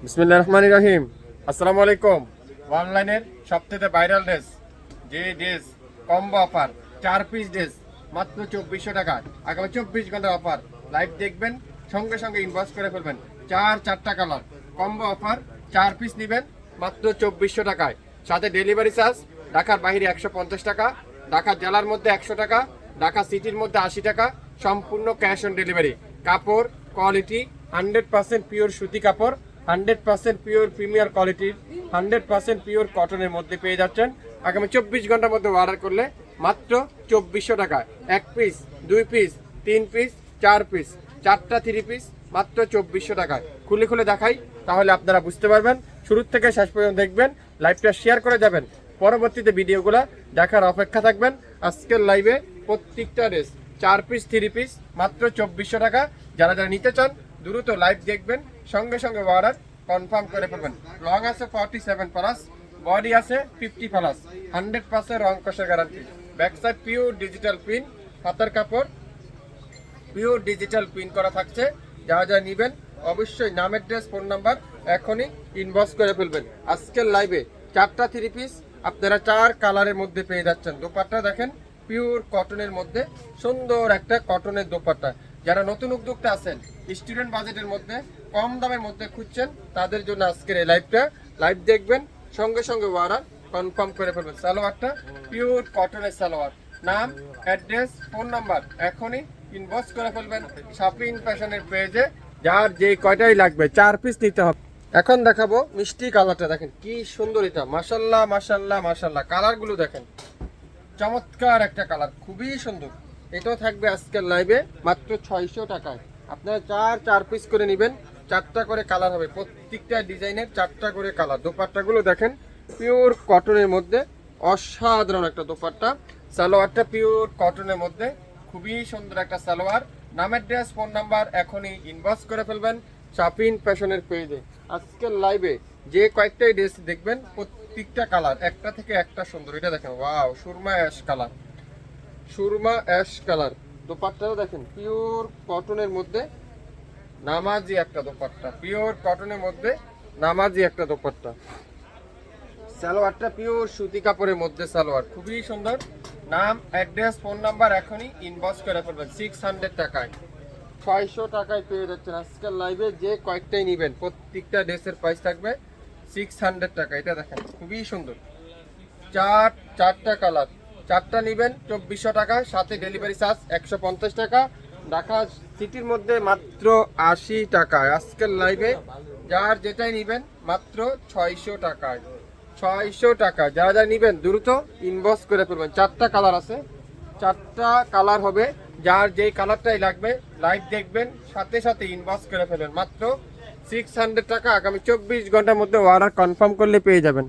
বিসমিল্লাহির রহমানির রহিম। আসসালামু আলাইকুম। অনলাইনের সবথেকে ভাইরাল ড্রেস, যে dress combo offer 4 piece dress মাত্র 2400 টাকা। আগামী 24 ঘন্টা অফার লাইভ দেখবেন, সঙ্গে সঙ্গে ইনবক্স করে ফেলবেন। চারটা কালার কম্বো অফার, 4 পিস নেবেন মাত্র 2400 টাকায়। সাথে ডেলিভারি চার্জ ঢাকার বাইরে 150 টাকা, ঢাকা জেলার মধ্যে 100 টাকা, ঢাকা সিটির মধ্যে 80 টাকা, সম্পূর্ণ ক্যাশ অন ডেলিভারি। কাপড় কোয়ালিটি 100% পিওর সুতি কাপড়, 100% পিওর প্রিমিয়ার কোয়ালিটির, 100% পিওর কটনের মধ্যে পেয়ে যাচ্ছেন। আগামী 24 ঘন্টার মধ্যে অর্ডার করলে মাত্র 2400 টাকায় 1 পিস, 2 পিস, 3 পিস, 4 পিস, 4টা 3 পিস মাত্র 2400 টাকায়। খুলে খুলে দেখাই, তাহলে আপনারা বুঝতে পারবেন। শুরু থেকে শেষ পর্যন্ত দেখবেন, লাইভটা শেয়ার করে যাবেন, পরবর্তীতে ভিডিওগুলো দেখার অপেক্ষা থাকবেন। আজকের লাইভে প্রত্যেকটা ড্রেস 4 পিস 3 পিস মাত্র 2400 টাকা। যারা যারা নিতে চান দ্রুত লাইভ দেখবেন, সঙ্গে সঙ্গে অর্ডার কনফার্ম করে ফেলবেন। লং আছে 47 প্লাস, বডি আছে 50 প্লাস, 100% রং কষের guarantee. Back side pure digital print, হাতার কাপড় পিওর ডিজিটাল প্রিন্ট করা থাকছে। যারা যারা নেবেন অবশ্যই নামের ড্রেস, ফোন নাম্বার এখনই ইনবক্স করে ফেলবেন। আজকের লাইভে 4টা 3 পিস আপনারা 4 কালারের মধ্যে পেয়ে যাচ্ছেন। দোপাট্টা দেখেন, পিওর কটনের মধ্যে সুন্দর একটা কটনের দোপাট্টা। যারা নতুন উদ্যোক্তা আছেন, স্টুডেন্ট বাজেটের মধ্যে কম দামের মধ্যে খুঁজছেন, তাদের জন্য আজকের এই লাইভটা। লাইভ দেখবেন, সঙ্গে সঙ্গে অর্ডার কনফার্ম করে ফেলবেন। সালোয়ারটা পিওর কটনের সালোয়ার। নাম, অ্যাড্রেস, ফোন নাম্বার এখনই ইনবক্স করে ফেলবেন শপিং ফ্যাশনের পেজে। যার যে কয়টাই লাগবে 4 পিস নিতে হবে। এখন দেখাবো মিষ্টি কালারটা, দেখেন কি সুন্দর এটা। মাশাল্লাহ মাশাল্লাহ মাশাল্লাহ, কালারগুলো দেখেন, চমৎকার একটা কালার, খুবই সুন্দর। এটাও থাকবে আজকের লাইভে মাত্র 600 টাকায়। আপনারা 4 পিস করে নেবেন, 4টা করে কালার হবে, প্রত্যেকটা ডিজাইনের 4টা করে কালার। দোপাট্টাগুলো দেখেন, পিওর কটনের মধ্যে অসাধারণ একটা দোপাট্টা। সালোয়ারটা পিওর কটনের মধ্যে খুবই সুন্দর একটা সালোয়ার। নামের ড্রেস, ফোন নাম্বার এখনই ইনবক্স করে ফেলবেন শপিং ফ্যাশনের পেজে। আজকের লাইভে যে কয়েকটাই ড্রেস দেখবেন, প্রত্যেকটা কালার একটা থেকে একটা সুন্দর। এটা দেখেন, ওয়াও, সুরমা অ্যাশ কালার, সুরমা অ্যাশ কালার। দোপাট্টাও দেখেন পিওর কটনের মধ্যে নামাজি একটা দোপাট্টা, পিওর কটনের মধ্যে নামাজি একটা দোপাট্টা। সালোয়ারটা পিওর সুতি কাপড়ের মধ্যে সালোয়ার, খুবই সুন্দর। নাম, অ্যাড্রেস, ফোন নাম্বার এখনই ইনবক্স করে ফেলবেন। 600 টাকায়, 600 টাকায় পেয়ে যাচ্ছেন আজকের লাইভে। যে কয়েকটাই নেবেন প্রত্যেকটা ড্রেসের প্রাইস থাকবে 600 টাকা। এটা দেখেন খুবই সুন্দর, 4টা কালার, 4টা নেবেন 2400 টাকা, সাথে ডেলিভারি চার্জ 150 টাকা। ঢাকা সিটির মধ্যে মাত্র 80 টাকায়। আজকের লাইভে যার যেটাই নেবেন মাত্র 600 টাকায়, 600 টাকা। যারা যারা নেবেন দ্রুত ইনবক্স করে ফেলবেন। 4টা কালার আছে, 4টা কালার হবে। যার যেই কালারটাই লাগবে লাইভ দেখবেন, সাথে সাথে ইনবক্স করে ফেলবেন। মাত্র 600 টাকা। আগামী 24 ঘন্টার মধ্যে অর্ডার কনফার্ম করলে পেয়ে যাবেন।